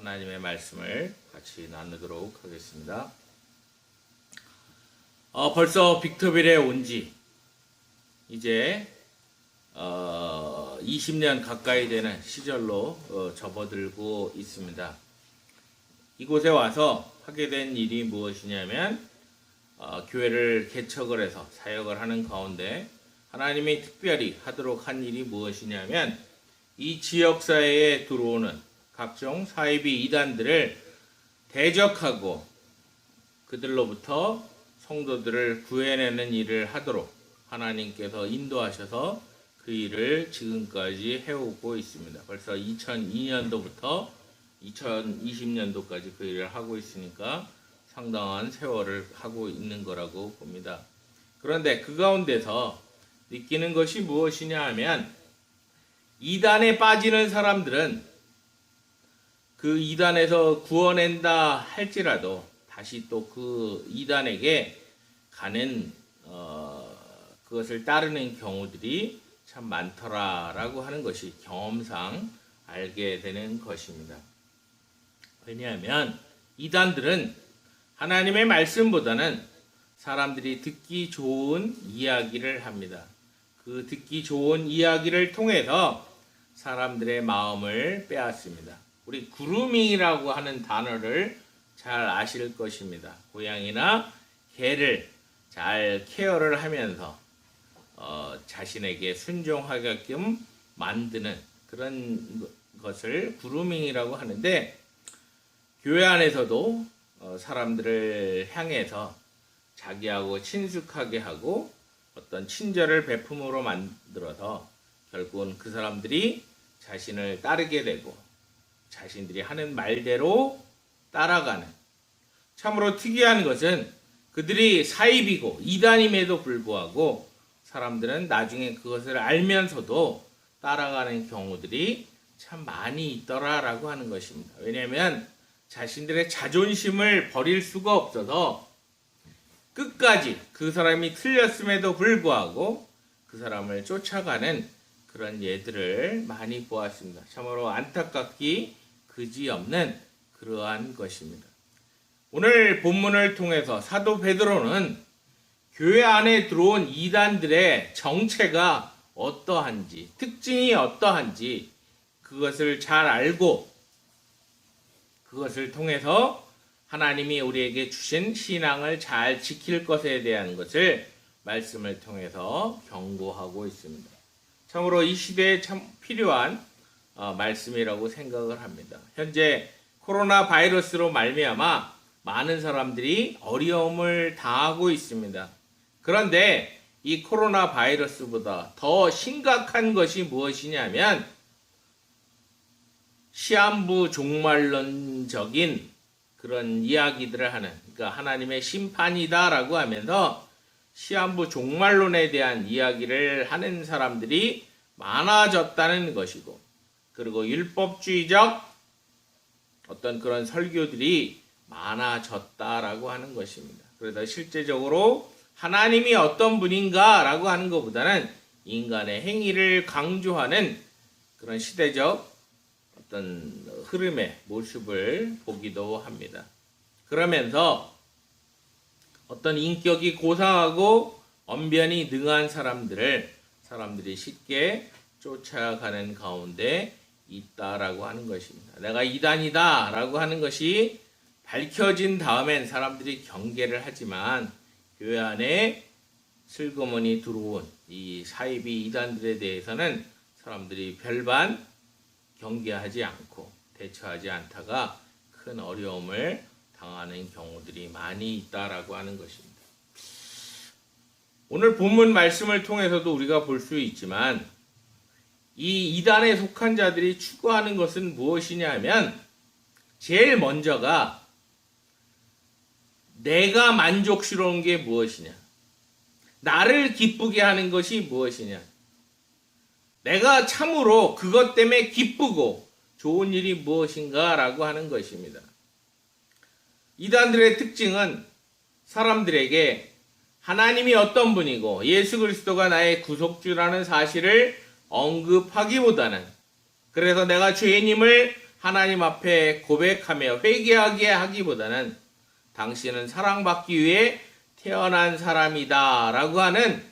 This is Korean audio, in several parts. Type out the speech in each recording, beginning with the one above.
하나님의 말씀을 같이 나누도록 하겠습니다. 벌써 빅터빌에 온 지 이제 20년 가까이 되는 시절로 접어들고 있습니다. 이곳에 와서 하게 된 일이 무엇이냐면 교회를 개척을 해서 사역을 하는 가운데 하나님이 특별히 하도록 한 일이 무엇이냐면 이 지역사회에 들어오는 각종 사이비 이단들을 대적하고 그들로부터 성도들을 구해내는 일을 하도록 하나님께서 인도하셔서 그 일을 지금까지 해오고 있습니다. 벌써 2002년도부터 2020년도까지 그 일을 하고 있으니까 상당한 세월을 하고 있는 거라고 봅니다. 그런데 그 가운데서 느끼는 것이 무엇이냐 하면 이단에 빠지는 사람들은 그 이단에서 구원낸다 할지라도 다시 또 그 이단에게 가는 그것을 따르는 경우들이 참 많더라라고 하는 것이 경험상 알게 되는 것입니다. 왜냐하면 이단들은 하나님의 말씀보다는 사람들이 듣기 좋은 이야기를 합니다. 그 듣기 좋은 이야기를 통해서 사람들의 마음을 빼앗습니다. 우리 그루밍이라고 하는 단어를 잘 아실 것입니다. 고양이나 개를 잘 케어를 하면서 자신에게 순종하게끔 만드는 그런 것을 그루밍이라고 하는데, 교회 안에서도 사람들을 향해서 자기하고 친숙하게 하고 어떤 친절을 베품으로 만들어서 결국은 그 사람들이 자신을 따르게 되고 자신들이 하는 말대로 따라가는, 참으로 특이한 것은 그들이 사입이고 이단임에도 불구하고 사람들은 나중에 그것을 알면서도 따라가는 경우들이 참 많이 있더라라고 하는 것입니다. 왜냐하면 자신들의 자존심을 버릴 수가 없어서 끝까지 그 사람이 틀렸음에도 불구하고 그 사람을 쫓아가는 그런 예들을 많이 보았습니다. 참으로 안타깝기 그지없는 그러한 것입니다. 오늘 본문을 통해서 사도 베드로는 교회 안에 들어온 이단들의 정체가 어떠한지, 특징이 어떠한지 그것을 잘 알고 그것을 통해서 하나님이 우리에게 주신 신앙을 잘 지킬 것에 대한 것을 말씀을 통해서 경고하고 있습니다. 참으로 이 시대에 참 필요한 말씀이라고 생각을 합니다. 현재 코로나 바이러스로 말미암아 많은 사람들이 어려움을 당하고 있습니다. 그런데 이 코로나 바이러스보다 더 심각한 것이 무엇이냐면 시한부 종말론적인 그런 이야기들을 하는, 그러니까 하나님의 심판이다라고 하면서 시한부 종말론에 대한 이야기를 하는 사람들이 많아졌다는 것이고, 그리고 율법주의적 어떤 그런 설교들이 많아졌다라고 하는 것입니다. 그래서 실제적으로 하나님이 어떤 분인가라고 하는 것보다는 인간의 행위를 강조하는 그런 시대적 어떤 흐름의 모습을 보기도 합니다. 그러면서 어떤 인격이 고상하고 언변이 능한 사람들이 쉽게 쫓아가는 가운데 있다라고 하는 것입니다. 내가 이단이다 라고 하는 것이 밝혀진 다음엔 사람들이 경계를 하지만 교회 안에 슬그머니 들어온 이 사이비 이단들에 대해서는 사람들이 별반 경계하지 않고 대처하지 않다가 큰 어려움을 당하는 경우들이 많이 있다라고 하는 것입니다. 오늘 본문 말씀을 통해서도 우리가 볼 수 있지만 이 이단에 속한 자들이 추구하는 것은 무엇이냐 하면 제일 먼저가 내가 만족스러운 게 무엇이냐, 나를 기쁘게 하는 것이 무엇이냐, 내가 참으로 그것 때문에 기쁘고 좋은 일이 무엇인가 라고 하는 것입니다. 이단들의 특징은 사람들에게 하나님이 어떤 분이고 예수 그리스도가 나의 구속주라는 사실을 언급하기보다는, 그래서 내가 죄인임을 하나님 앞에 고백하며 회개하게 하기보다는 당신은 사랑받기 위해 태어난 사람이다 라고 하는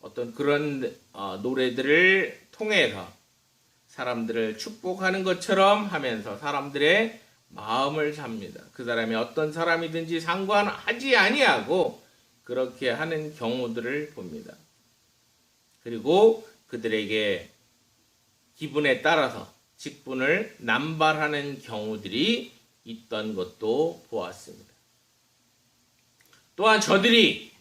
어떤 그런 노래들을 통해서 사람들을 축복하는 것처럼 하면서 사람들의 마음을 삽니다. 그 사람이 어떤 사람이든지 상관하지 아니하고 그렇게 하는 경우들을 봅니다. 그리고 그들에게 기분에 따라서 직분을 남발하는 경우들이 있던 것도 보았습니다. 또한 저들이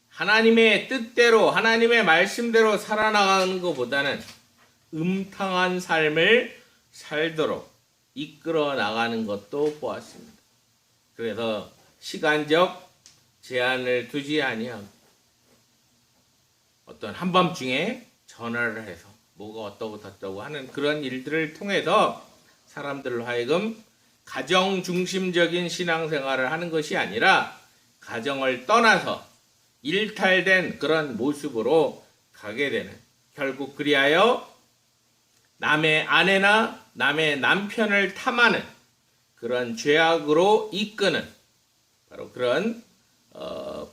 하나님의 뜻대로 하나님의 말씀대로 살아나가는 것보다는 음탕한 삶을 살도록 이끌어 나가는 것도 보았습니다. 그래서 시간적 제한을 두지 아니하고 어떤 한밤중에 전화를 해서 뭐가 어떠고 저떠고 하는 그런 일들을 통해서 사람들로 하여금 가정 중심적인 신앙생활을 하는 것이 아니라 가정을 떠나서 일탈된 그런 모습으로 가게 되는, 결국 그리하여 남의 아내나 남의 남편을 탐하는 그런 죄악으로 이끄는 바로 그런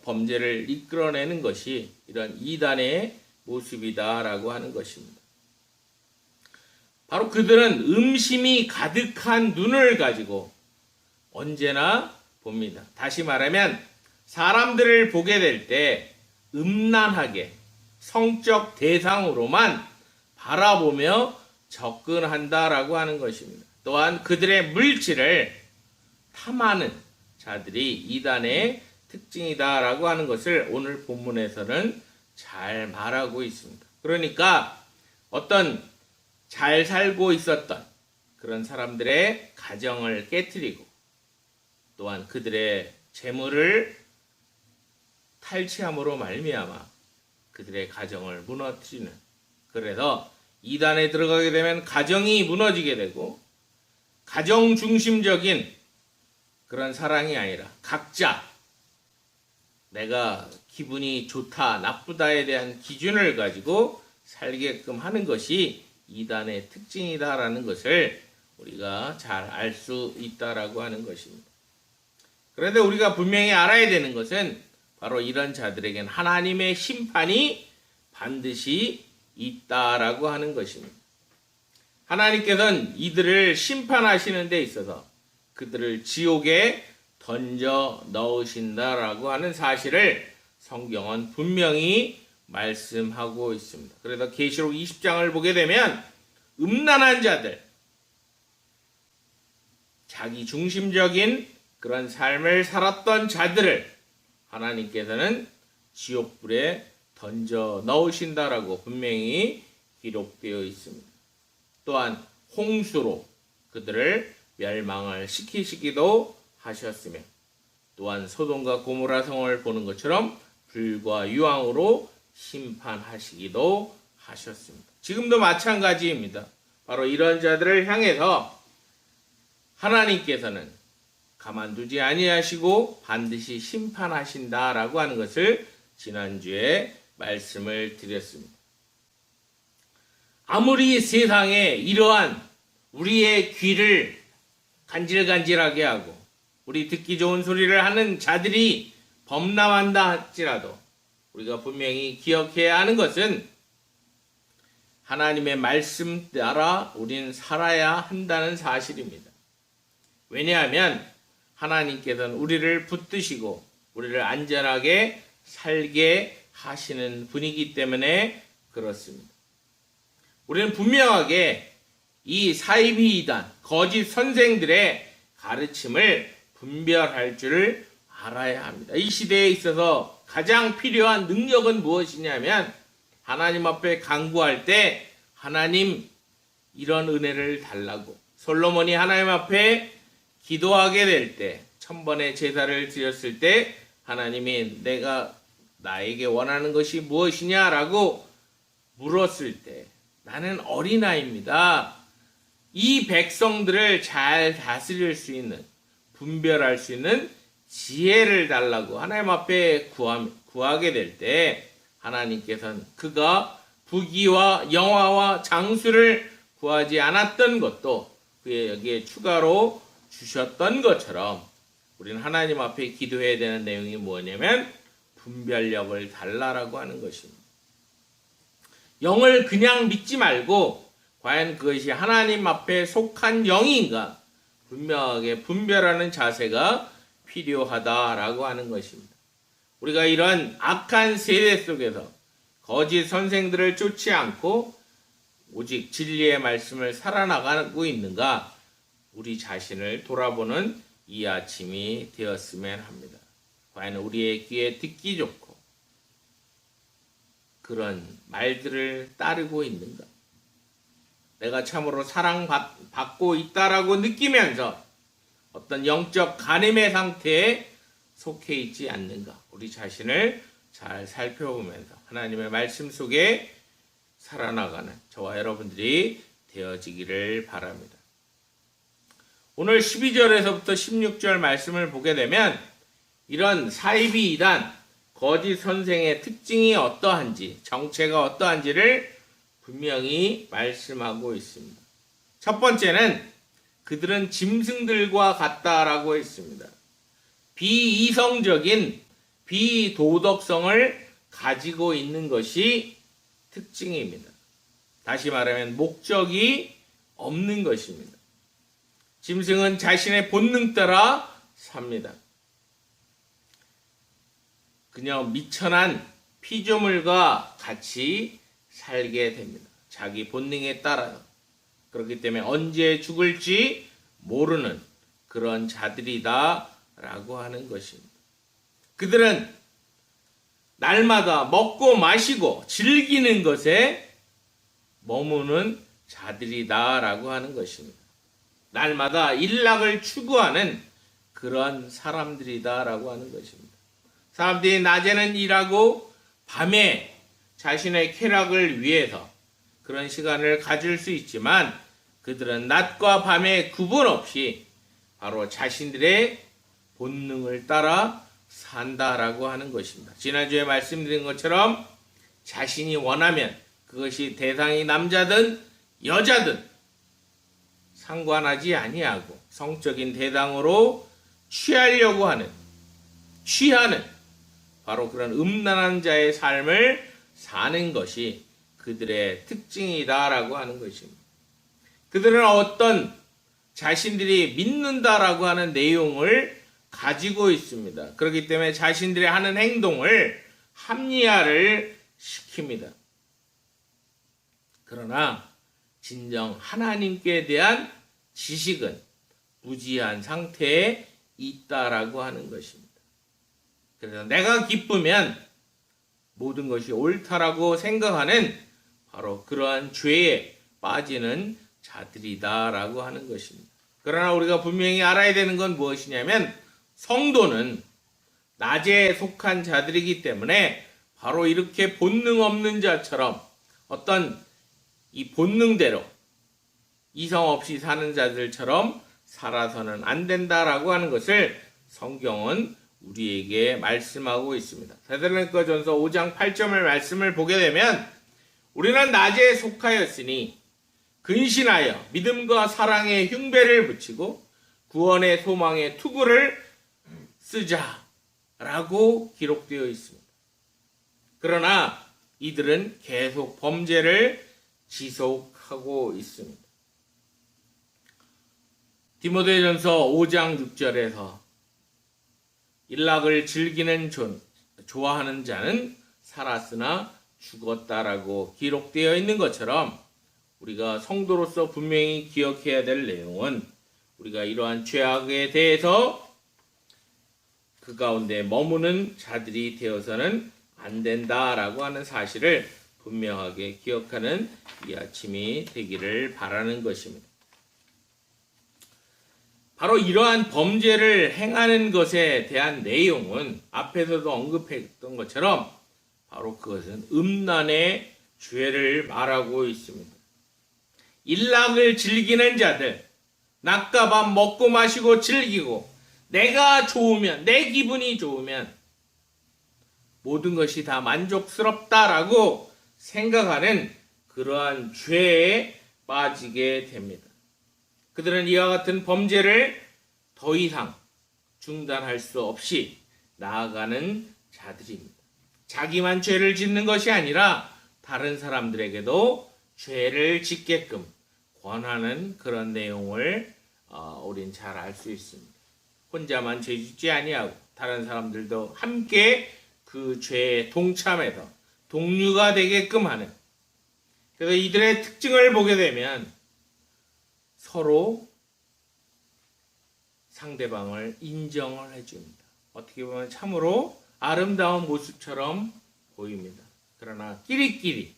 범죄를 이끌어내는 것이 이런 이단의 모습이다라고 하는 것입니다. 바로 그들은 음심이 가득한 눈을 가지고 언제나 봅니다. 다시 말하면 사람들을 보게 될 때 음란하게 성적 대상으로만 바라보며 접근한다라고 하는 것입니다. 또한 그들의 물질을 탐하는 자들이 이단의 특징이다라고 하는 것을 오늘 본문에서는 잘 말하고 있습니다. 그러니까 어떤 잘 살고 있었던 그런 사람들의 가정을 깨트리고 또한 그들의 재물을 탈취함으로 말미암아 그들의 가정을 무너뜨리는, 그래서 이단에 들어가게 되면 가정이 무너지게 되고 가정 중심적인 그런 사랑이 아니라 각자 내가 기분이 좋다 나쁘다에 대한 기준을 가지고 살게끔 하는 것이 이단의 특징이다라는 것을 우리가 잘 알 수 있다라고 하는 것입니다. 그런데 우리가 분명히 알아야 되는 것은 바로 이런 자들에게는 하나님의 심판이 반드시 있다라고 하는 것입니다. 하나님께서는 이들을 심판하시는 데 있어서 그들을 지옥에 던져 넣으신다라고 하는 사실을 성경은 분명히 말씀하고 있습니다. 그래서 계시록 20장을 보게 되면 음란한 자들, 자기 중심적인 그런 삶을 살았던 자들을 하나님께서는 지옥불에 던져 넣으신다라고 분명히 기록되어 있습니다. 또한 홍수로 그들을 멸망을 시키시기도 하셨으며 또한 소돔과 고모라 성을 보는 것처럼 불과 유황으로 심판하시기도 하셨습니다. 지금도 마찬가지입니다. 바로 이런 자들을 향해서 하나님께서는 가만두지 아니하시고 반드시 심판하신다라고 하는 것을 지난주에 말씀을 드렸습니다. 아무리 세상에 이러한 우리의 귀를 간질간질하게 하고 우리 듣기 좋은 소리를 하는 자들이 범람한다 할지라도 우리가 분명히 기억해야 하는 것은 하나님의 말씀 따라 우리는 살아야 한다는 사실입니다. 왜냐하면 하나님께서는 우리를 붙드시고 우리를 안전하게 살게 하시는 분이기 때문에 그렇습니다. 우리는 분명하게 이 사이비 이단, 거짓 선생들의 가르침을 분별할 줄을 알아야 합니다. 이 시대에 있어서 가장 필요한 능력은 무엇이냐면 하나님 앞에 간구할 때 하나님 이런 은혜를 달라고, 솔로몬이 하나님 앞에 기도하게 될 때 1000번의 제사를 드렸을 때 하나님이 내가 나에게 원하는 것이 무엇이냐라고 물었을 때 나는 어린아이입니다. 이 백성들을 잘 다스릴 수 있는, 분별할 수 있는 지혜를 달라고 하나님 앞에 구하게 될 때 하나님께서는 그가 부귀와 영화와 장수를 구하지 않았던 것도 그에게 추가로 주셨던 것처럼 우리는 하나님 앞에 기도해야 되는 내용이 뭐냐면 분별력을 달라라고 하는 것입니다. 영을 그냥 믿지 말고 과연 그것이 하나님 앞에 속한 영인가 분명하게 분별하는 자세가 필요하다라고 하는 것입니다. 우리가 이런 악한 세대 속에서 거짓 선생들을 쫓지 않고 오직 진리의 말씀을 살아나가고 있는가 우리 자신을 돌아보는 이 아침이 되었으면 합니다. 과연 우리의 귀에 듣기 좋고 그런 말들을 따르고 있는가? 내가 참으로 사랑받고 있다라고 느끼면서 어떤 영적 간음의 상태에 속해 있지 않는가? 우리 자신을 잘 살펴보면서 하나님의 말씀 속에 살아나가는 저와 여러분들이 되어지기를 바랍니다. 오늘 12절에서부터 16절 말씀을 보게 되면 이런 사이비 이단, 거짓 선생의 특징이 어떠한지, 정체가 어떠한지를 분명히 말씀하고 있습니다. 첫 번째는 그들은 짐승들과 같다라고 했습니다. 비이성적인 비도덕성을 가지고 있는 것이 특징입니다. 다시 말하면 목적이 없는 것입니다. 짐승은 자신의 본능 따라 삽니다. 그냥 미천한 피조물과 같이 살게 됩니다. 자기 본능에 따라요. 그렇기 때문에 언제 죽을지 모르는 그런 자들이다라고 하는 것입니다. 그들은 날마다 먹고 마시고 즐기는 것에 머무는 자들이다라고 하는 것입니다. 날마다 일락을 추구하는 그런 사람들이다라고 하는 것입니다. 사람들이 낮에는 일하고 밤에 자신의 쾌락을 위해서 그런 시간을 가질 수 있지만 그들은 낮과 밤의 구분 없이 바로 자신들의 본능을 따라 산다라고 하는 것입니다. 지난주에 말씀드린 것처럼 자신이 원하면 그것이 대상이 남자든 여자든 상관하지 아니하고 성적인 대상으로 취하는 바로 그런 음란한 자의 삶을 사는 것이 그들의 특징이다라고 하는 것입니다. 그들은 어떤 자신들이 믿는다라고 하는 내용을 가지고 있습니다. 그렇기 때문에 자신들이 하는 행동을 합리화를 시킵니다. 그러나 진정 하나님께 대한 지식은 무지한 상태에 있다라고 하는 것입니다. 그래서 내가 기쁘면 모든 것이 옳다라고 생각하는 바로 그러한 죄에 빠지는 자들이다라고 하는 것입니다. 그러나 우리가 분명히 알아야 되는 건 무엇이냐면 성도는 낮에 속한 자들이기 때문에 바로 이렇게 본능 없는 자처럼 어떤 이 본능대로 이성 없이 사는 자들처럼 살아서는 안 된다라고 하는 것을 성경은 우리에게 말씀하고 있습니다. 데살로니가전서 5장 8절의 말씀을 보게 되면 우리는 낮에 속하였으니 근신하여 믿음과 사랑의 흉배를 붙이고 구원의 소망의 투구를 쓰자라고 기록되어 있습니다. 그러나 이들은 계속 범죄를 지속하고 있습니다. 디모데전서 5장 6절에서 일락을 즐기는 좋아하는 자는 살았으나 죽었다라고 기록되어 있는 것처럼 우리가 성도로서 분명히 기억해야 될 내용은 우리가 이러한 죄악에 대해서 그 가운데 머무는 자들이 되어서는 안 된다라고 하는 사실을 분명하게 기억하는 이 아침이 되기를 바라는 것입니다. 바로 이러한 범죄를 행하는 것에 대한 내용은 앞에서도 언급했던 것처럼 바로 그것은 음란의 죄를 말하고 있습니다. 일락을 즐기는 자들, 낮과 밤 먹고 마시고 즐기고 내가 좋으면, 내 기분이 좋으면 모든 것이 다 만족스럽다라고 생각하는 그러한 죄에 빠지게 됩니다. 그들은 이와 같은 범죄를 더 이상 중단할 수 없이 나아가는 자들입니다. 자기만 죄를 짓는 것이 아니라 다른 사람들에게도 죄를 짓게끔 권하는 그런 내용을 우린 잘 알 수 있습니다. 혼자만 죄 짓지 아니하고 다른 사람들도 함께 그 죄에 동참해서 동류가 되게끔 하는, 그래서 이들의 특징을 보게 되면 서로 상대방을 인정을 해줍니다. 어떻게 보면 참으로 아름다운 모습처럼 보입니다. 그러나 끼리끼리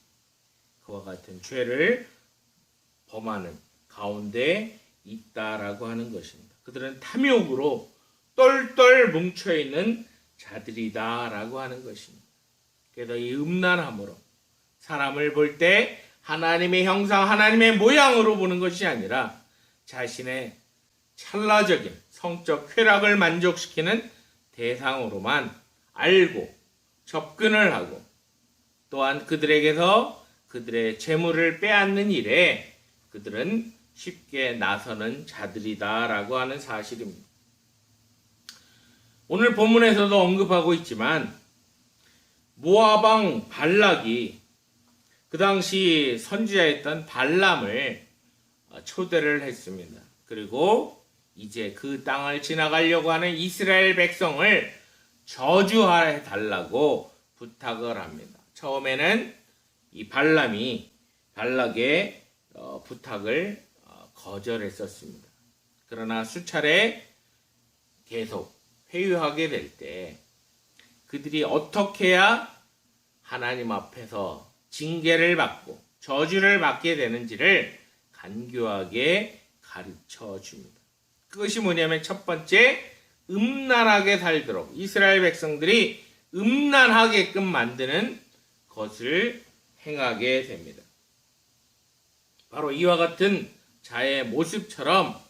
그와 같은 죄를 범하는 가운데 있다라고 하는 것입니다. 그들은 탐욕으로 똘똘 뭉쳐있는 자들이다라고 하는 것입니다. 그래서 이 음란함으로 사람을 볼 때 하나님의 형상, 하나님의 모양으로 보는 것이 아니라 자신의 찰나적인 성적 쾌락을 만족시키는 대상으로만 알고 접근을 하고, 또한 그들에게서 그들의 재물을 빼앗는 일에 그들은 쉽게 나서는 자들이다라고 하는 사실입니다. 오늘 본문에서도 언급하고 있지만 모압 왕 발락이 그 당시 선지자였던 발람을 초대를 했습니다. 그리고 이제 그 땅을 지나가려고 하는 이스라엘 백성을 저주해 달라고 부탁을 합니다. 처음에는 이 발람이 발락의 부탁을 거절했었습니다. 그러나 수차례 계속 회유하게 될 때 그들이 어떻게 해야 하나님 앞에서 징계를 받고 저주를 받게 되는지를 간교하게 가르쳐 줍니다. 그것이 뭐냐면 첫 번째, 음란하게 살도록 이스라엘 백성들이 음란하게끔 만드는 것을 행하게 됩니다. 바로 이와 같은 자의 모습처럼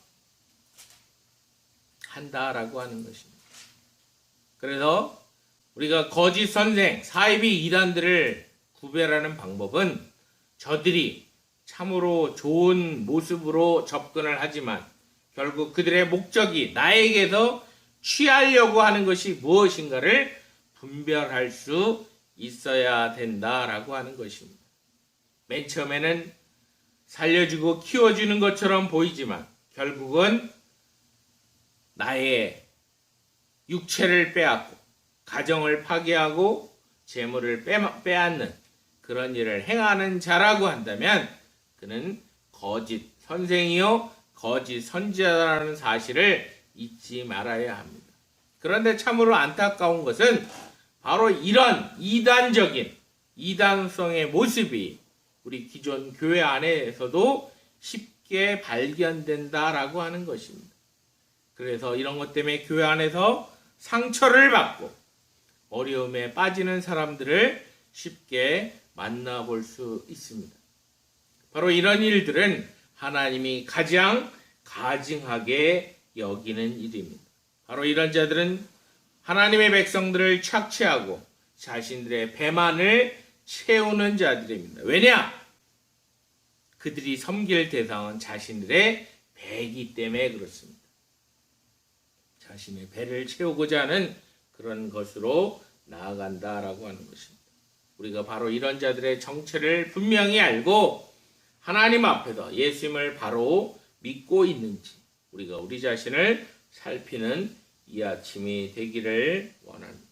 한다라고 하는 것입니다. 그래서 우리가 거짓 선생, 사이비 이단들을 구별하는 방법은 저들이 참으로 좋은 모습으로 접근을 하지만 결국 그들의 목적이 나에게서 취하려고 하는 것이 무엇인가를 분별할 수 있어야 된다라고 하는 것입니다. 맨 처음에는 살려주고 키워주는 것처럼 보이지만 결국은 나의 육체를 빼앗고 가정을 파괴하고 재물을 빼앗는 그런 일을 행하는 자라고 한다면 그는 거짓 선생이요 거짓 선지자라는 사실을 잊지 말아야 합니다. 그런데 참으로 안타까운 것은 바로 이런 이단적인 이단성의 모습이 우리 기존 교회 안에서도 쉽게 발견된다라고 하는 것입니다. 그래서 이런 것 때문에 교회 안에서 상처를 받고 어려움에 빠지는 사람들을 쉽게 만나볼 수 있습니다. 바로 이런 일들은 하나님이 가장 가증하게 여기는 일입니다. 바로 이런 자들은 하나님의 백성들을 착취하고 자신들의 배만을 채우는 자들입니다. 왜냐? 그들이 섬길 대상은 자신들의 배이기 때문에 그렇습니다. 자신의 배를 채우고자 하는 그런 것으로 나아간다라고 하는 것입니다. 우리가 바로 이런 자들의 정체를 분명히 알고 하나님 앞에서 예수님을 바로 믿고 있는지 우리가 우리 자신을 살피는 이 아침이 되기를 원합니다.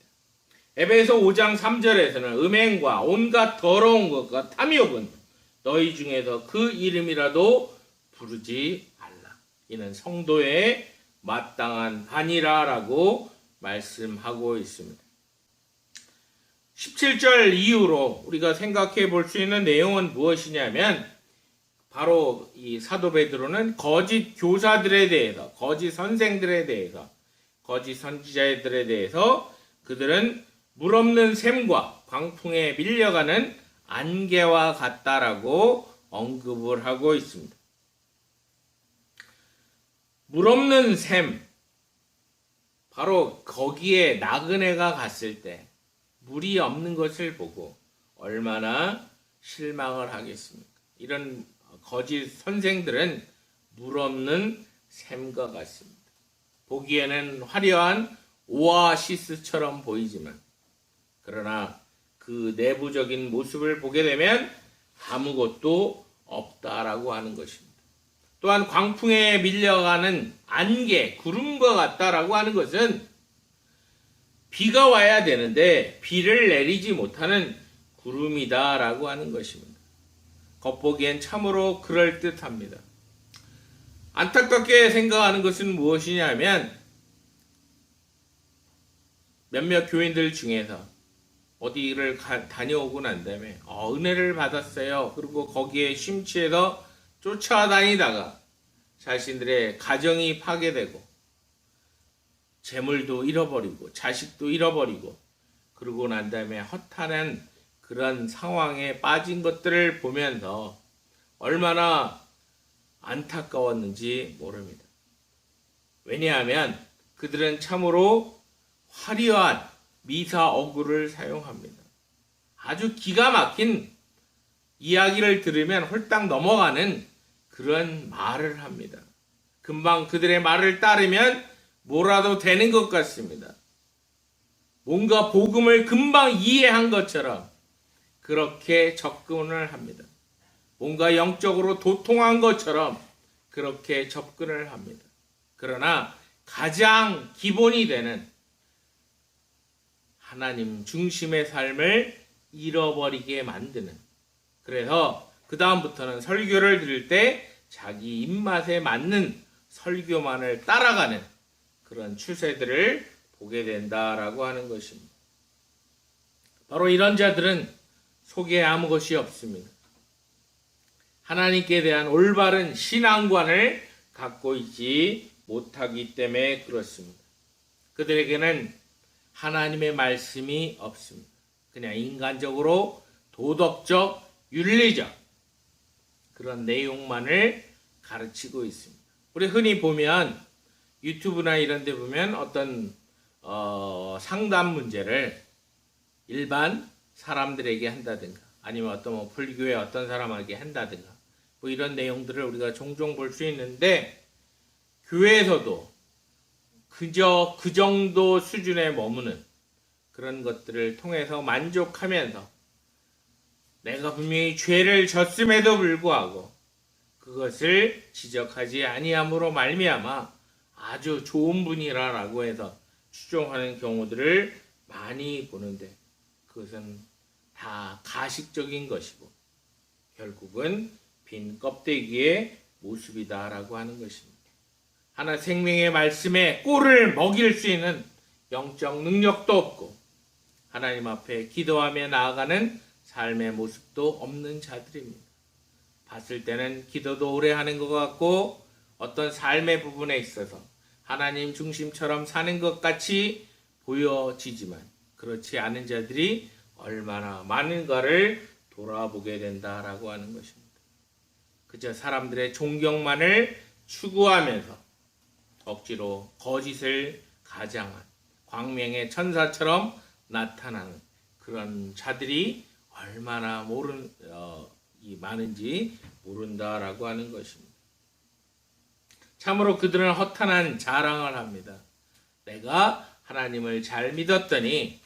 에베소 5장 3절에서는 음행과 온갖 더러운 것과 탐욕은 너희 중에서 그 이름이라도 부르지 말라. 이는 성도의 마땅한 반이라라고 말씀하고 있습니다. 17절 이후로 우리가 생각해 볼 수 있는 내용은 무엇이냐면 바로 이 사도 베드로는 거짓 교사들에 대해서, 거짓 선생들에 대해서, 거짓 선지자들에 대해서 그들은 물 없는 샘과 광풍에 밀려가는 안개와 같다라고 언급을 하고 있습니다. 물 없는 샘, 바로 거기에 나그네가 갔을 때 물이 없는 것을 보고 얼마나 실망을 하겠습니까? 이런 거짓 선생들은 물 없는 샘과 같습니다. 보기에는 화려한 오아시스처럼 보이지만 그러나 그 내부적인 모습을 보게 되면 아무것도 없다라고 하는 것입니다. 또한 광풍에 밀려가는 안개, 구름과 같다라고 하는 것은 비가 와야 되는데 비를 내리지 못하는 구름이다라고 하는 것입니다. 겉보기엔 참으로 그럴듯합니다. 안타깝게 생각하는 것은 무엇이냐면 몇몇 교인들 중에서 어디를 다녀오고 난 다음에 은혜를 받았어요. 그리고 거기에 심취해서 쫓아다니다가 자신들의 가정이 파괴되고 재물도 잃어버리고 자식도 잃어버리고 그러고 난 다음에 허탄한 그런 상황에 빠진 것들을 보면서 얼마나 안타까웠는지 모릅니다. 왜냐하면 그들은 참으로 화려한 미사 어구를 사용합니다. 아주 기가 막힌 이야기를 들으면 홀딱 넘어가는 그런 말을 합니다. 금방 그들의 말을 따르면 뭐라도 되는 것 같습니다. 뭔가 복음을 금방 이해한 것처럼 그렇게 접근을 합니다. 뭔가 영적으로 도통한 것처럼 그렇게 접근을 합니다. 그러나 가장 기본이 되는 하나님 중심의 삶을 잃어버리게 만드는, 그래서 그 다음부터는 설교를 들을 때 자기 입맛에 맞는 설교만을 따라가는 그런 추세들을 보게 된다라고 하는 것입니다. 바로 이런 자들은 속에 아무 것이 없습니다. 하나님께 대한 올바른 신앙관을 갖고 있지 못하기 때문에 그렇습니다. 그들에게는 하나님의 말씀이 없습니다. 그냥 인간적으로 도덕적, 윤리적 그런 내용만을 가르치고 있습니다. 우리 흔히 보면 유튜브나 이런 데 보면 어떤 상담 문제를 일반 사람들에게 한다든가 아니면 어떤 불교의 어떤 사람에게 한다든가 이런 내용들을 우리가 종종 볼 수 있는데, 교회에서도 그저 그 정도 수준에 머무는 그런 것들을 통해서 만족하면서 내가 분명히 죄를 졌음에도 불구하고 그것을 지적하지 아니함으로 말미암아 아주 좋은 분이라고 해서 추종하는 경우들을 많이 보는데, 그것은 다 가식적인 것이고 결국은 빈 껍데기의 모습이다라고 하는 것입니다. 하나 생명의 말씀에 꼴을 먹일 수 있는 영적 능력도 없고 하나님 앞에 기도하며 나아가는 삶의 모습도 없는 자들입니다. 봤을 때는 기도도 오래 하는 것 같고 어떤 삶의 부분에 있어서 하나님 중심처럼 사는 것 같이 보여지지만 그렇지 않은 자들이 얼마나 많은가를 돌아보게 된다라고 하는 것입니다. 그저 사람들의 존경만을 추구하면서 억지로 거짓을 가장한 광명의 천사처럼 나타나는 그런 자들이 얼마나 많은지 모른다라고 하는 것입니다. 참으로 그들은 허탄한 자랑을 합니다. 내가 하나님을 잘 믿었더니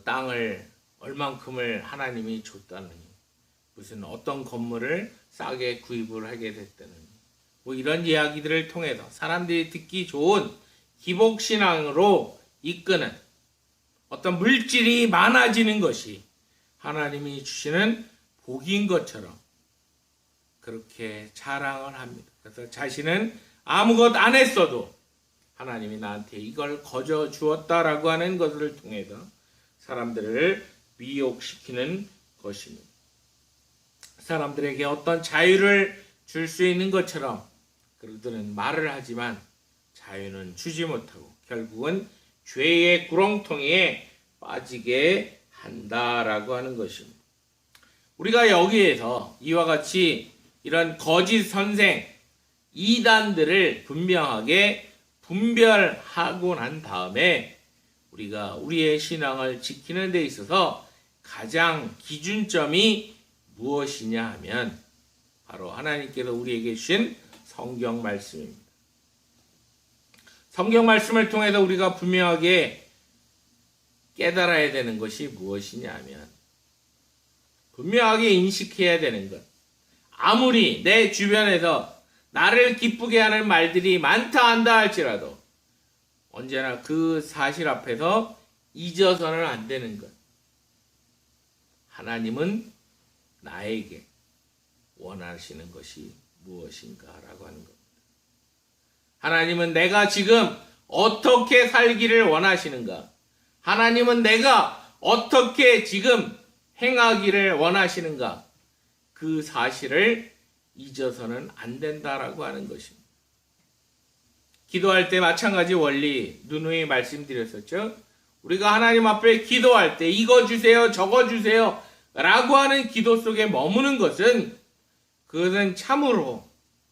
땅을 얼만큼을 하나님이 줬다느니, 무슨 어떤 건물을 싸게 구입을 하게 됐다느니, 이런 이야기들을 통해서 사람들이 듣기 좋은 기복신앙으로 이끄는 어떤 물질이 많아지는 것이 하나님이 주시는 복인 것처럼 그렇게 자랑을 합니다. 그래서 자신은 아무것 안 했어도 하나님이 나한테 이걸 거저 주었다라고 하는 것을 통해서 사람들을 미혹시키는 것입니다. 사람들에게 어떤 자유를 줄 수 있는 것처럼 그들은 말을 하지만 자유는 주지 못하고 결국은 죄의 구렁텅이에 빠지게 한다라고 하는 것입니다. 우리가 여기에서 이와 같이 이런 거짓 선생, 이단들을 분명하게 분별하고 난 다음에 우리가 우리의 신앙을 지키는 데 있어서 가장 기준점이 무엇이냐 하면 바로 하나님께서 우리에게 주신 성경 말씀입니다. 성경 말씀을 통해서 우리가 분명하게 깨달아야 되는 것이 무엇이냐 하면, 분명하게 인식해야 되는 것, 아무리 내 주변에서 나를 기쁘게 하는 말들이 많다 한다 할지라도 언제나 그 사실 앞에서 잊어서는 안 되는 것. 하나님은 나에게 원하시는 것이 무엇인가라고 하는 겁니다. 하나님은 내가 지금 어떻게 살기를 원하시는가? 하나님은 내가 어떻게 지금 행하기를 원하시는가? 그 사실을 잊어서는 안 된다라고 하는 것입니다. 기도할 때 마찬가지 원리 누누이 말씀드렸었죠. 우리가 하나님 앞에 기도할 때 이거 주세요, 저거 주세요 라고 하는 기도 속에 머무는 것은, 그것은 참으로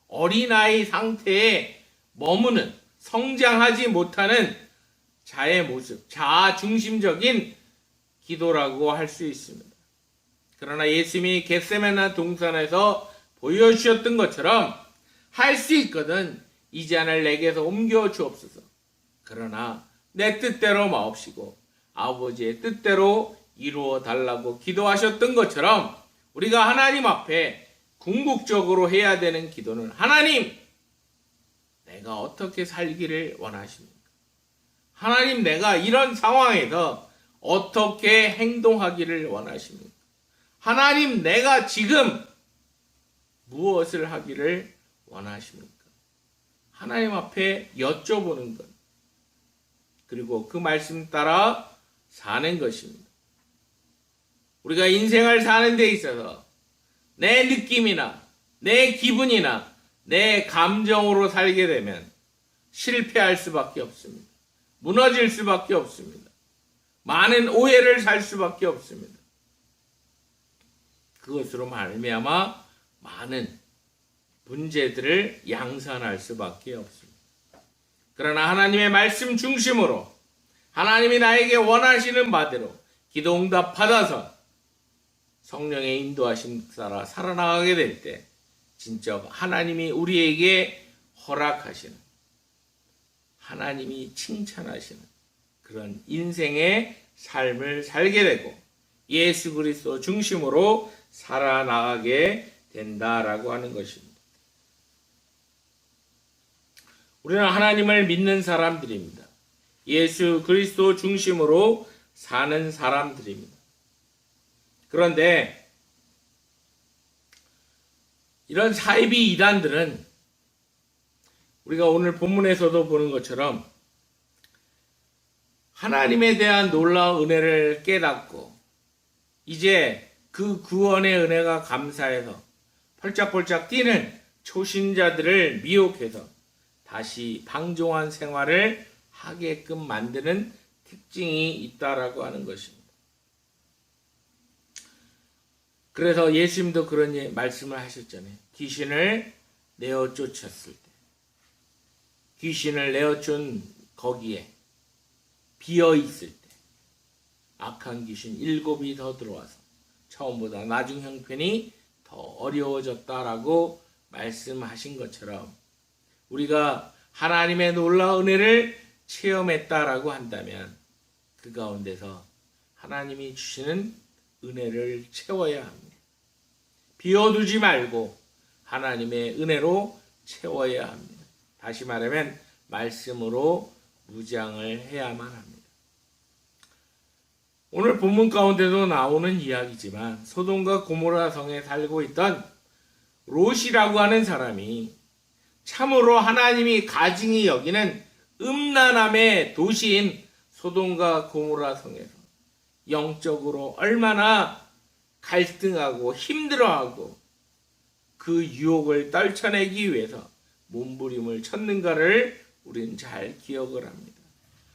어린아이 상태에 머무는, 성장하지 못하는 자의 모습, 자아 중심적인 기도라고 할 수 있습니다. 그러나 예수님이 겟세마네 동산에서 보여주셨던 것처럼 할 수 있거든 이 잔을 내게서 옮겨 주옵소서. 그러나 내 뜻대로 마옵시고 아버지의 뜻대로 이루어 달라고 기도하셨던 것처럼, 우리가 하나님 앞에 궁극적으로 해야 되는 기도는, 하나님, 내가 어떻게 살기를 원하십니까? 하나님, 내가 이런 상황에서 어떻게 행동하기를 원하십니까? 하나님, 내가 지금 무엇을 하기를 원하십니까? 하나님 앞에 여쭤보는 것, 그리고 그 말씀 따라 사는 것입니다. 우리가 인생을 사는 데 있어서 내 느낌이나 내 기분이나 내 감정으로 살게 되면 실패할 수밖에 없습니다. 무너질 수밖에 없습니다. 많은 오해를 살 수밖에 없습니다. 그것으로 말미암아 많은 문제들을 양산할 수밖에 없습니다. 그러나 하나님의 말씀 중심으로 하나님이 나에게 원하시는 바대로 기도 응답 받아서 성령의 인도하심 따라 살아나가게 될 때, 진짜 하나님이 우리에게 허락하시는, 하나님이 칭찬하시는 그런 인생의 삶을 살게 되고 예수 그리스도 중심으로 살아나가게 된다라고 하는 것입니다. 우리는 하나님을 믿는 사람들입니다. 예수 그리스도 중심으로 사는 사람들입니다. 그런데 이런 사이비 이단들은 우리가 오늘 본문에서도 보는 것처럼 하나님에 대한 놀라운 은혜를 깨닫고 이제 그 구원의 은혜가 감사해서 펄짝펄짝 뛰는 초신자들을 미혹해서 다시 방종한 생활을 하게끔 만드는 특징이 있다라고 하는 것입니다. 그래서 예수님도 그런 말씀을 하셨잖아요. 귀신을 내어 쫓았을 때, 귀신을 내어준 거기에 비어 있을 때 악한 귀신 7이 더 들어와서 처음보다 나중 형편이 더 어려워졌다라고 말씀하신 것처럼, 우리가 하나님의 놀라운 은혜를 체험했다라고 한다면 그 가운데서 하나님이 주시는 은혜를 채워야 합니다. 비워두지 말고 하나님의 은혜로 채워야 합니다. 다시 말하면 말씀으로 무장을 해야만 합니다. 오늘 본문 가운데도 나오는 이야기지만 소돔과 고모라 성에 살고 있던 롯이라고 하는 사람이 참으로 하나님이 가증히 여기는 음란함의 도시인 소돔과 고모라 성에서 영적으로 얼마나 갈등하고 힘들어하고 그 유혹을 떨쳐내기 위해서 몸부림을 쳤는가를 우리는 잘 기억을 합니다.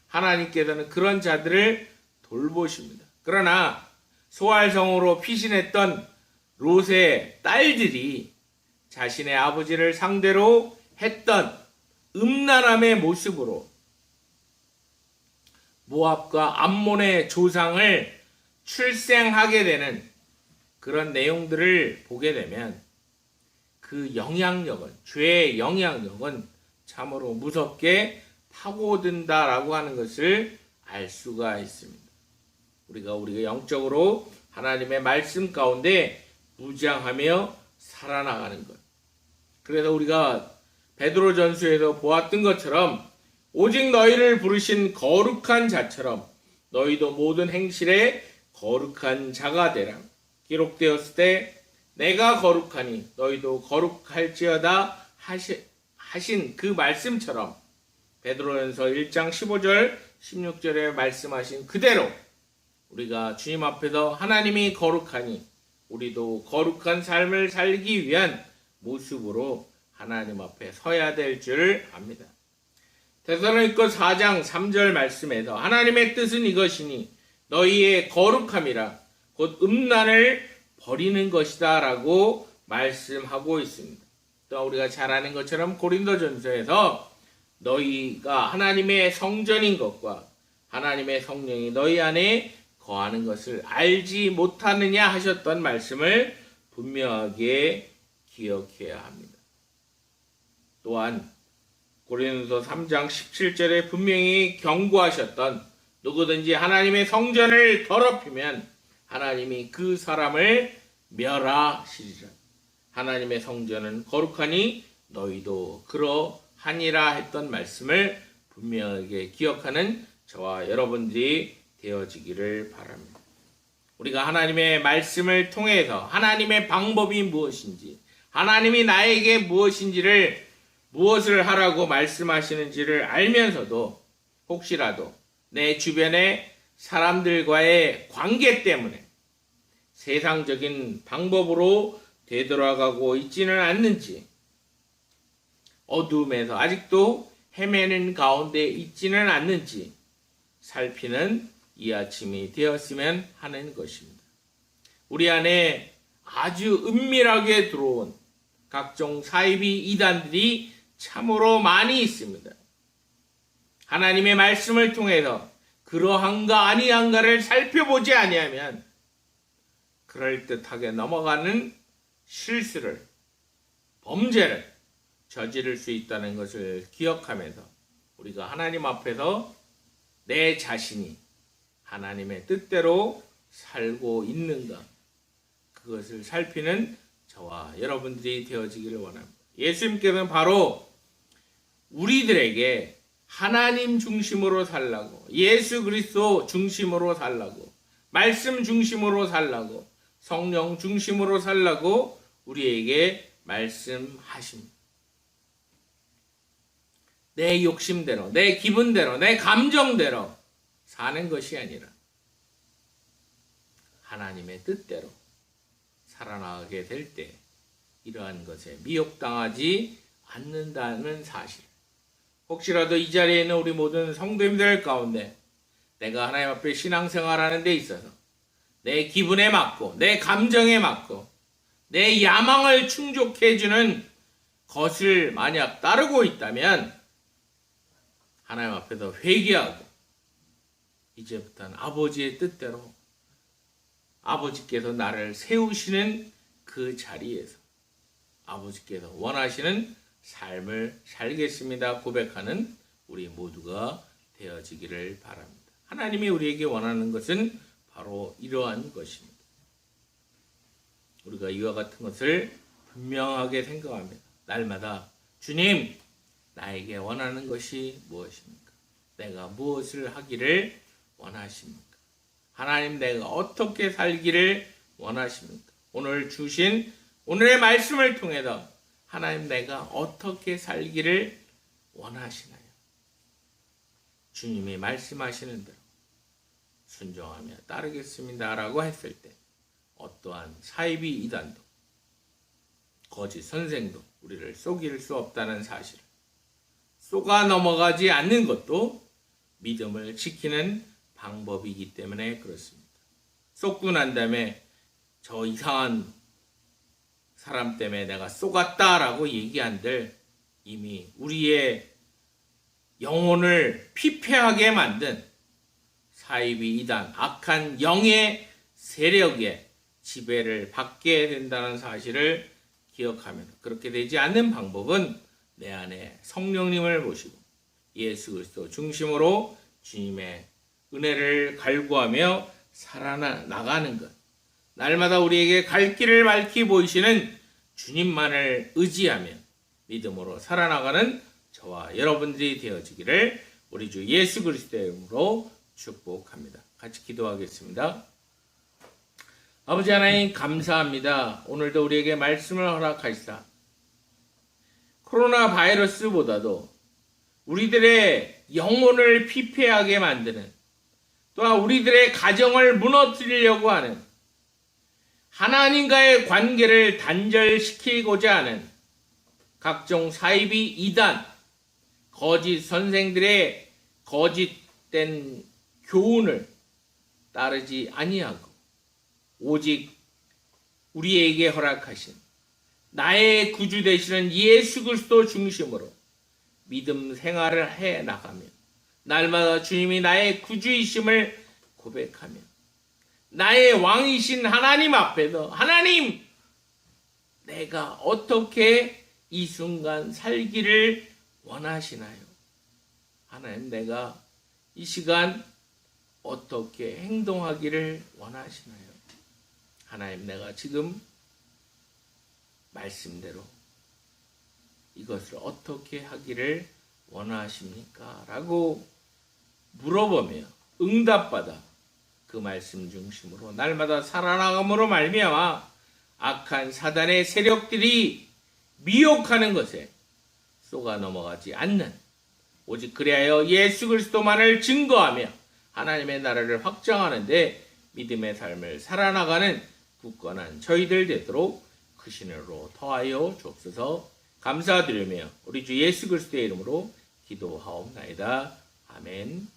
하나님께서는 그런 자들을 돌보십니다. 그러나 소알성으로 피신했던 롯의 딸들이 자신의 아버지를 상대로 했던 음란함의 모습으로 모압과 암몬의 조상을 출생하게 되는 그런 내용들을 보게 되면 그 영향력은, 죄의 영향력은 참으로 무섭게 파고든다라고 하는 것을 알 수가 있습니다. 우리가 영적으로 하나님의 말씀 가운데 무장하며 살아나가는 것. 그래서 우리가 베드로전서에서 보았던 것처럼 오직 너희를 부르신 거룩한 자처럼 너희도 모든 행실에 거룩한 자가 되라. 기록되었을 때 내가 거룩하니 너희도 거룩할지어다 하신 그 말씀처럼 베드로전서 1장 15절 16절에 말씀하신 그대로 우리가 주님 앞에서 하나님이 거룩하니 우리도 거룩한 삶을 살기 위한 모습으로 하나님 앞에 서야 될 줄 압니다. 데살로니가 4장 3절 말씀에서 하나님의 뜻은 이것이니 너희의 거룩함이라 곧 음란을 버리는 것이다 라고 말씀하고 있습니다. 또 우리가 잘 아는 것처럼 고린도전서에서 너희가 하나님의 성전인 것과 하나님의 성령이 너희 안에 거하는 것을 알지 못하느냐 하셨던 말씀을 분명하게 기억해야 합니다. 또한 고린도서 3장 17절에 분명히 경고하셨던 누구든지 하나님의 성전을 더럽히면 하나님이 그 사람을 멸하시리라. 하나님의 성전은 거룩하니 너희도 그러하니라 했던 말씀을 분명하게 기억하는 저와 여러분들이 되어지기를 바랍니다. 우리가 하나님의 말씀을 통해서 하나님의 방법이 무엇인지, 하나님이 나에게 무엇을 하라고 말씀하시는지를 알면서도 혹시라도 내 주변의 사람들과의 관계 때문에 세상적인 방법으로 되돌아가고 있지는 않는지, 어두움에서 아직도 헤매는 가운데 있지는 않는지 살피는 이 아침이 되었으면 하는 것입니다. 우리 안에 아주 은밀하게 들어온 각종 사이비 이단들이 참으로 많이 있습니다. 하나님의 말씀을 통해서 그러한가 아니한가를 살펴보지 아니하면 그럴듯하게 넘어가는 실수를, 범죄를 저지를 수 있다는 것을 기억하면서 우리가 하나님 앞에서 내 자신이 하나님의 뜻대로 살고 있는가, 그것을 살피는 저와 여러분들이 되어지기를 원합니다. 예수님께서는 바로 우리들에게 하나님 중심으로 살라고, 예수 그리스도 중심으로 살라고, 말씀 중심으로 살라고, 성령 중심으로 살라고 우리에게 말씀하십니다. 내 욕심대로, 내 기분대로, 내 감정대로 사는 것이 아니라 하나님의 뜻대로 살아나가게 될 때 이러한 것에 미혹당하지 않는다는 사실. 혹시라도 이 자리에 있는 우리 모든 성도님들 가운데 내가 하나님 앞에 신앙생활하는 데 있어서 내 기분에 맞고 내 감정에 맞고 내 야망을 충족해주는 것을 만약 따르고 있다면 하나님 앞에서 회개하고 이제부터는 아버지의 뜻대로 아버지께서 나를 세우시는 그 자리에서 아버지께서 원하시는 삶을 살겠습니다 고백하는 우리 모두가 되어지기를 바랍니다. 하나님이 우리에게 원하는 것은 바로 이러한 것입니다. 우리가 이와 같은 것을 분명하게 생각합니다. 날마다 주님, 나에게 원하는 것이 무엇입니까? 내가 무엇을 하기를 원하십니까? 하나님, 내가 어떻게 살기를 원하십니까? 오늘 주신 오늘의 말씀을 통해서 하나님, 내가 어떻게 살기를 원하시나요? 주님이 말씀하시는 대로 순종하며 따르겠습니다 라고 했을 때 어떠한 사이비 이단도 거짓 선생도 우리를 속일 수 없다는 사실을, 속아 넘어가지 않는 것도 믿음을 지키는 방법이기 때문에 그렇습니다. 속고 난 다음에 저 이상한 사람 때문에 내가 속았다라고 얘기한들 이미 우리의 영혼을 피폐하게 만든 사이비 이단, 악한 영의 세력에 지배를 받게 된다는 사실을 기억하면 그렇게 되지 않는 방법은 내 안에 성령님을 모시고 예수 그리스도 중심으로 주님의 은혜를 갈구하며 살아나가는 것. 날마다 우리에게 갈 길을 밝히 보이시는 주님만을 의지하며 믿음으로 살아나가는 저와 여러분들이 되어지기를 우리 주 예수 그리스도의 이름으로 축복합니다. 같이 기도하겠습니다. 아버지 하나님 감사합니다. 오늘도 우리에게 말씀을 허락하시사 코로나 바이러스보다도 우리들의 영혼을 피폐하게 만드는 또한 우리들의 가정을 무너뜨리려고 하는 하나님과의 관계를 단절시키고자 하는 각종 사이비 이단, 거짓 선생들의 거짓된 교훈을 따르지 아니하고 오직 우리에게 허락하신 나의 구주 되시는 예수 그리스도 중심으로 믿음 생활을 해 나가며 날마다 주님이 나의 구주이심을 고백하며 나의 왕이신 하나님 앞에서 하나님 내가 어떻게 이 순간 살기를 원하시나요? 하나님 내가 이 시간 어떻게 행동하기를 원하시나요? 하나님 내가 지금 말씀대로 이것을 어떻게 하기를 원하십니까? 라고 물어보며 응답받아 그 말씀 중심으로 날마다 살아나감으로 말미암아 악한 사단의 세력들이 미혹하는 것에 쏘가 넘어가지 않는 오직 그리하여 예수 그리스도만을 증거하며 하나님의 나라를 확장하는데 믿음의 삶을 살아나가는 굳건한 저희들 되도록 그 신으로 더하여 주옵소서. 감사드리며 우리 주 예수 그리스도의 이름으로 기도하옵나이다. 아멘.